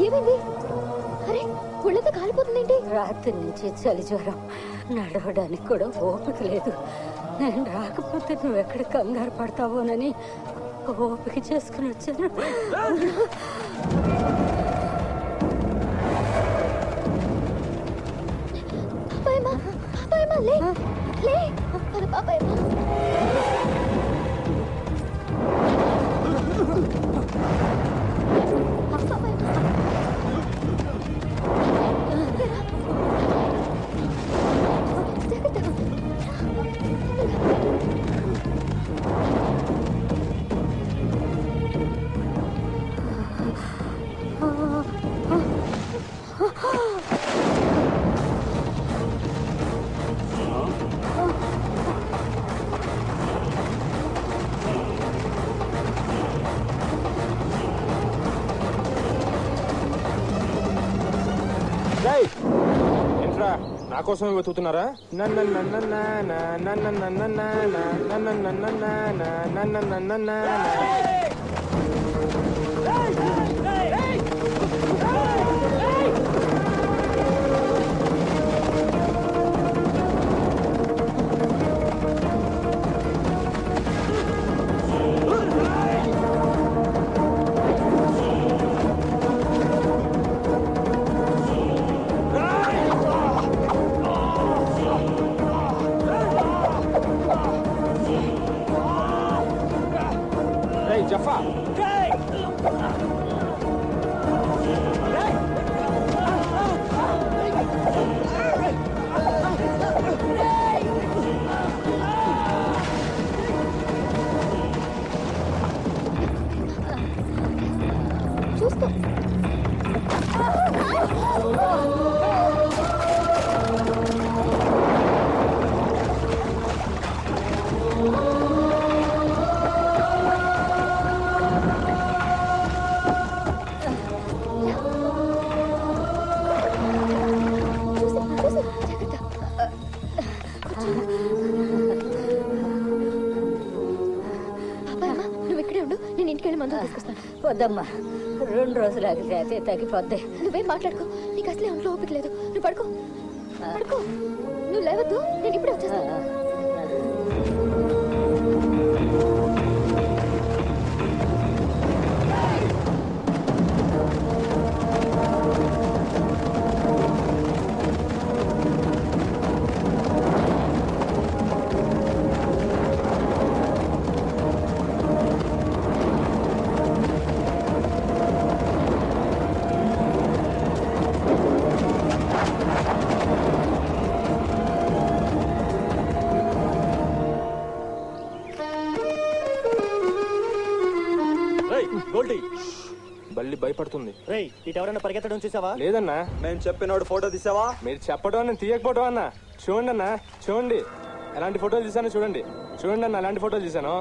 ఏమైంది? అరే ఒళ్ళంతా కాలిపోతుందేంటి? రాత్రి నుంచి చలి జ్వరం, నడవడానికి కూడా ఓపిక లేదు. నేను రాకపోతే నువ్వు ఎక్కడ కంగారు పడతావోనని ఓపిక చేసుకుని వచ్చాను. ఏంట్రా నా కోసమే వెతుకుతున్నారా? జఫా చూసుకో. వద్దమ్మా, 2 రోజులు ఆగితే అదే తగ్గిపోద్ది. నువ్వేం మాట్లాడుకో, నీకు అసలే ఒంట్లో ఓపిక లేదు. నువ్వు పడుకో పడుకో, నువ్వు లేవద్దు, నేను ఇప్పుడే వచ్చేస్తాను. బల్లి భయపడుతుంది. ఎవరైనా పరిగెత్తడం చూసావా? లేదన్నా. మేము చెప్పినోడు ఫోటో తీసావా? మీరు చెప్పడం అన్న తీయకపోవడం అన్నా. చూడండి అన్న, చూడండి ఎలాంటి ఫోటోలు తీసాను. చూడండి చూడండి అన్న, ఎలాంటి ఫోటోలు తీసాను.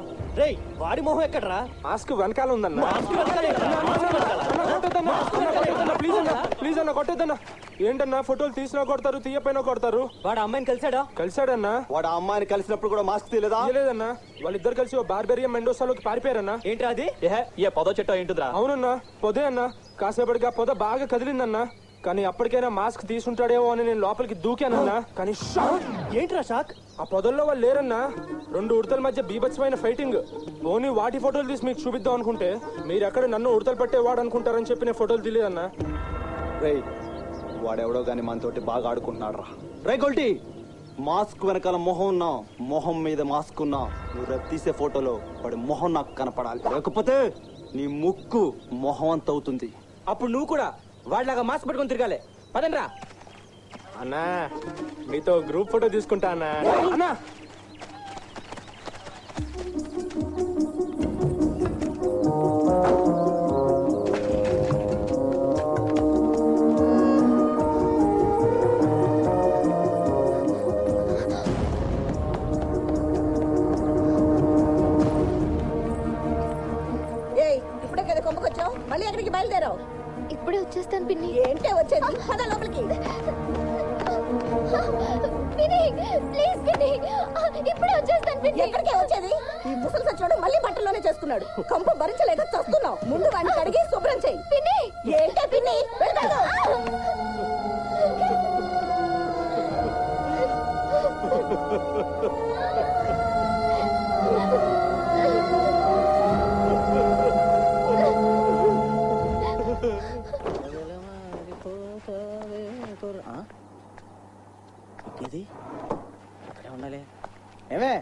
వాడి మొహం ఎక్కడరా? మాస్క్ వెనకాల ఉందన్నా. ప్లీజ్ అన్న కొట్టేద్దన్నా. ఏంటన్నా ఫోటోలు తీసినా కొడతారు, తీయపోయినా కొడతారు. వాడు అమ్మాయిని కలిసాడన్నా. వాడు అమ్మాయిని కలిసినప్పుడు కూడా మాస్క్ తీయలేదా? లేదన్నా, వాళ్ళిద్దరు కలిసి ఓ బార్బేరియా మెండోసాలోకి పారిపోయారన్నా. ఏంటి అది? ఏ పొద చెట్టు ఏంటిదిరా? అవునన్నా, పొదే అన్నా. కాసేపటిగా పొద బాగా కదిలిందన్నా. కానీ అప్పటికైనా మాస్క్ తీసుంటాడేమో అని నేను లోపలికి దూకానన్నా. కానీ ఏంట్రా షాక్? ఆ పొదల్లో వాళ్ళు లేరన్నా. 2 ఉడతల మధ్య బీభత్సమైన ఫైటింగ్. ఓన్లీ వాటి ఫోటోలు తీసి మీకు చూపిద్దాం అనుకుంటే మీరు ఎక్కడ నన్ను ఉడతలు పట్టేవాడు అనుకుంటారని చెప్పి నేను ఫోటోలు తీయలేదన్నా. వాడెవడో గాని మనతోటి బాగా ఆడుకుంటున్నాడు రా. గోల్టీ, మాస్క్ వెనకాల మొహం ఉన్నా, మొహం మీద మాస్క్ ఉన్నా, నువ్వు రేపు తీసే ఫోటోలో వాడి మొహం నాకు కనపడాలి. లేకపోతే నీ ముక్కు మొహం అంత అవుతుంది. అప్పుడు నువ్వు కూడా వాడిలాగా మాస్క్ పెట్టుకొని తిరగాలి. పదండ్రా అన్నా, మీతో గ్రూప్ ఫోటో తీసుకుంటా అన్నా. అన్నా ఇప్పుడే కదా కొమ్మకొచ్చావు, మళ్ళీ ఎక్కడికి బయలుదేరావు? ఇప్పుడే వచ్చేస్తాను పిన్ని. ఏంటే వచ్చేది? పద లోపలికి. ప్లీజ్ పిన్ని, ఇప్పుడే వచ్చేస్తాను పిన్ని. ఎక్కడికే వచ్చేది? ఈ ముసలి సచ్చాడు మళ్ళీ బట్టల్లోనే చేసుకున్నాడు. కంప భరించలేక చస్తున్నావు. ముందు వాడిని కడిగి శుభ్రం చెయ్యి. పిన్ని ఏంటే పిన్ని? వెళ్తాను. అక్కడే ఉండాలి. ఏమే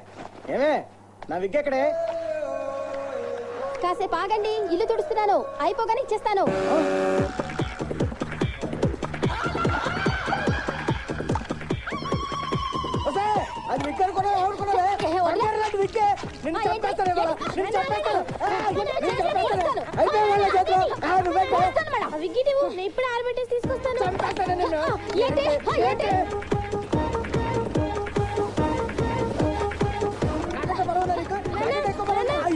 ఏమే నా విగ్ ఎక్కడే? కాసేపు ఆగండి, ఇల్లు తుడుస్తున్నాను, అయిపోగానే ఇచ్చేస్తాను. అది విగ్ అనుకున్నావా? అనుకున్నావే విగ్గే. నిన్ను చంపేస్తాను ఇవాళ. నిన్ను చంపేస్తాను. అయిపోయి వాళ్ళ చేతిలో నువ్వే ఇప్పుడు ఆరబెట్టేసి తీసుకొస్తాను. చంపేస్తాను నిన్ను. ఏంటి ఏంటి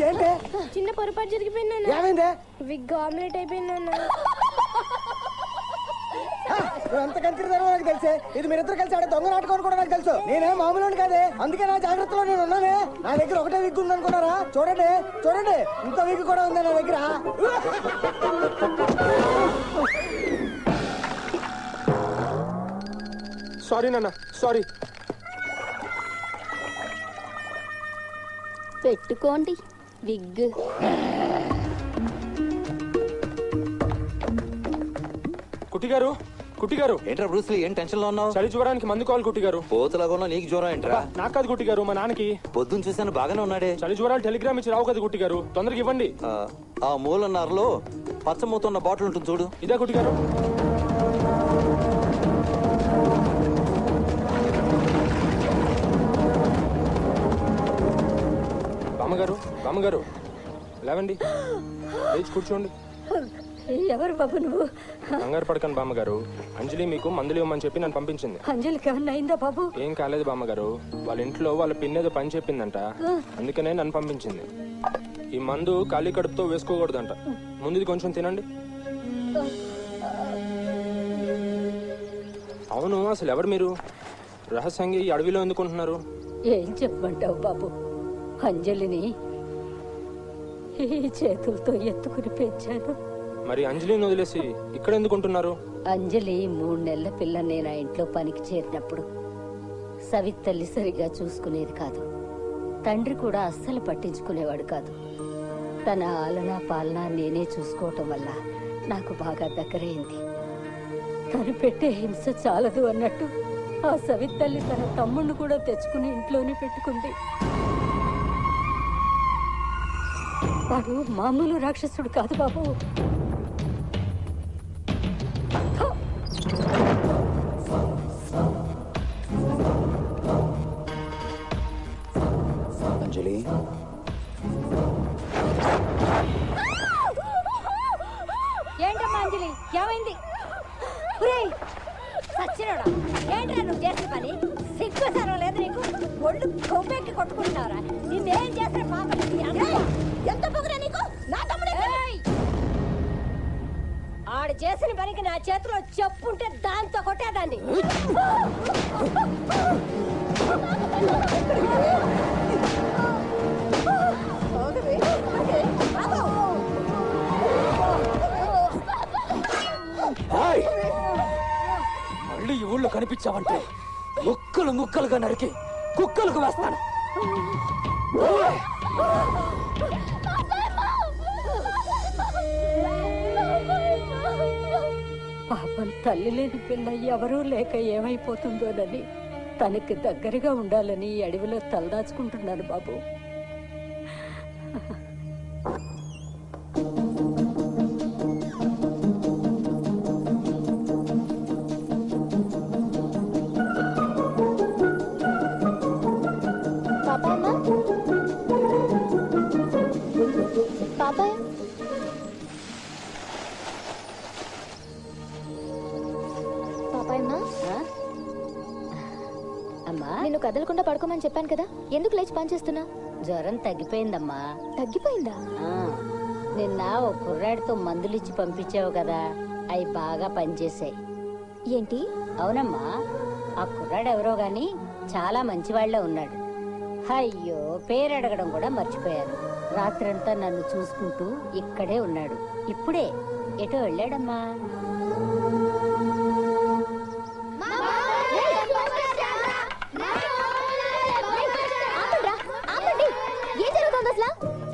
ఏంటి చిన్న పొరపాటు జరిగిపోయింది. ఏమైందే? విగ్ ఆమ్లెట్ అయిపోయింది. ఎంత కంచిదారో నాకు తెలుసే. ఇది మీరిద్దరు కలిసి ఆడే దొంగ నాటకం కూడా నాకు తెలుసు. నేనే మామూలు కాదే, అందుకే నా జాగ్రత్తలో నేను ఉన్నానే. నా దగ్గర ఒకటే విగ్ ఉంది అనుకున్నారా? చూడండి చూడండి, ఇంత విగ్ కూడా ఉంది నా దగ్గర. సారీ నాన్న, సారీ. పెట్టుకోండి విగ్. కుట్టిగారు, కుట్టిగారు. ఏంట్రా బ్రూస్లీ, ఏం టెన్షన్ లో ఉన్నావు? చలి జ్వరానికి మందు కావాలి కుట్టిగారు. పోతులాగా నీకు జ్వరం ఏంట్రా? నాకు కాదు కుట్టిగారు, మా నాన్నకి. పొద్దున్న చూసాను బాగానే ఉన్నాడే. చలి జ్వరాలు టెలిగ్రామ్ ఇచ్చి రావు కదా కుట్టిగారు, తొందరగా ఇవ్వండి. ఆ మూలన్నారులో పచ్చమూతున్న బాటిల్ ఉంటుంది చూడు. ఇదే కుట్టిగారు. బామ్మగారు, బామ్మగారు లేవండి, లేచి కూర్చోండి. ఎవరు బాబు నువ్వు? కంగారు పడకండి బామ్మగారు, అంజలి మీకు మందులు ఇవ్వమని చెప్పి నన్ను పంపించింది. అంజలికి ఏమన్నా అయిందా బాబు? ఏం కాలేదు బామ్మగారు, వాళ్ళ ఇంట్లో వాళ్ళ పిన్నేదో పని చెప్పిందంట, అందుకనే నన్ను పంపించింది. ఈ మందు ఖాళీ కడుపుతో వేసుకోకూడదంట. ముందు ఇది కొంచెం తినండి. అవును, అసలు ఎవరు మీరు? రహస్యంగా ఈ అడవిలో ఎందుకుంటున్నారు? ఏం చెప్పమంటావు బాబు, అంజలిని ఈ చేతులతో ఎత్తుకుని పెంచాను. మరి అంజలిని వదిలేసి ఇక్కడ ఎందుకుంటున్నారు? అంజలి 3 నెలల పిల్ల నేను ఆ ఇంట్లో పనికి చేరినప్పుడు సవితల్లి సరిగా చూసుకునేది కాదు. తండ్రి కూడా అస్సలు పట్టించుకునేవాడు కాదు. తన ఆలనా పాలన నేనే చూసుకోవటం వల్ల నాకు బాగా దగ్గరైంది. తను పెట్టే హింస చాలదు అన్నట్టు ఆ సవితల్లి తన తమ్ముడిని కూడా తెచ్చుకుని ఇంట్లోనే పెట్టుకుంది. వాడు మామూలు రాక్షసుడు కాదు బాబు. అంజలి, ఏంటమ్మా అంజలి, ఏమైంది? సచ్చినోడా, ఏంట్రా నువ్వు చేసిన పని? సిగ్గు సరం లేదు నీకు? ఒళ్ళు కొవ్వెక్కి కొట్టుకుంటున్నారా? నిన్నేం చేసిన పాప? ఎంత పొగరా నీకు? నా తమ్ముడే. ఆడు చేసిన పనికి నా చేతిలో చెప్పుంటే దాంతో కొట్టేదాన్ని. మళ్ళీ ఈ ఊళ్ళో కనిపించావంటే ముక్కలు ముక్కలుగా నరికి కుక్కలకు వేస్తాను. పాపం తల్లి లేని పిల్ల ఎవరూ లేక ఏమైపోతుందోనని తనకి దగ్గరగా ఉండాలని ఈ అడవిలో తలదాచుకుంటున్నాను బాబు. నిన్ను కదలకుండా పడుకోమని చెప్పాను కదా, ఎందుకు లేచి పని చేస్తున్నా? జ్వరం తగ్గిపోయిందమ్మా. తగ్గిపోయిందా? నిన్న ఓ కుర్రాడితో మందులు ఇచ్చి పంపించావు కదా, అవి బాగా పనిచేశాయి. ఏంటి? అవునమ్మా, ఆ కుర్రాడు ఎవరో గాని చాలా మంచివాళ్లే ఉన్నాడు. అయ్యో, పేరు అడగడం కూడా మర్చిపోయాను. రాత్రంతా నన్ను చూసుకుంటూ ఇక్కడే ఉన్నాడు. ఇప్పుడే ఎటో వెళ్ళాడమ్మా.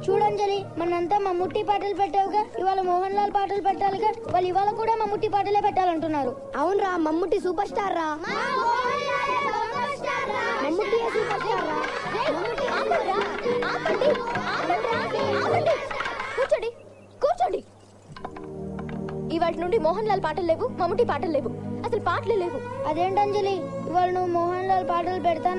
చూడంజలి, మనంతా మమ్ముట్టి పాటలు పెట్టావుగా, ఇవాళ మోహన్ లాల్ పాటలు పెట్టాలిగా. వాళ్ళు ఇవాళ కూడా మమ్ముట్టి పాటలే పెట్టాలంటున్నారు. అవునరా, మమ్ముట్టి సూపర్ స్టార్ రా. మమ్ముట్టి సూపర్ స్టార్ రా. కూర్చోండి, కూర్చోండి. ఇవాళ నుండి మోహన్ లాల్ పాటలు లేవు, మమ్ముట్టి పాటలు లేవు, అసలు పాటలే లేవు. అదేంటంజలి, ఇవాళ నువ్వు మోహన్ లాల్ పాటలు పెడతాను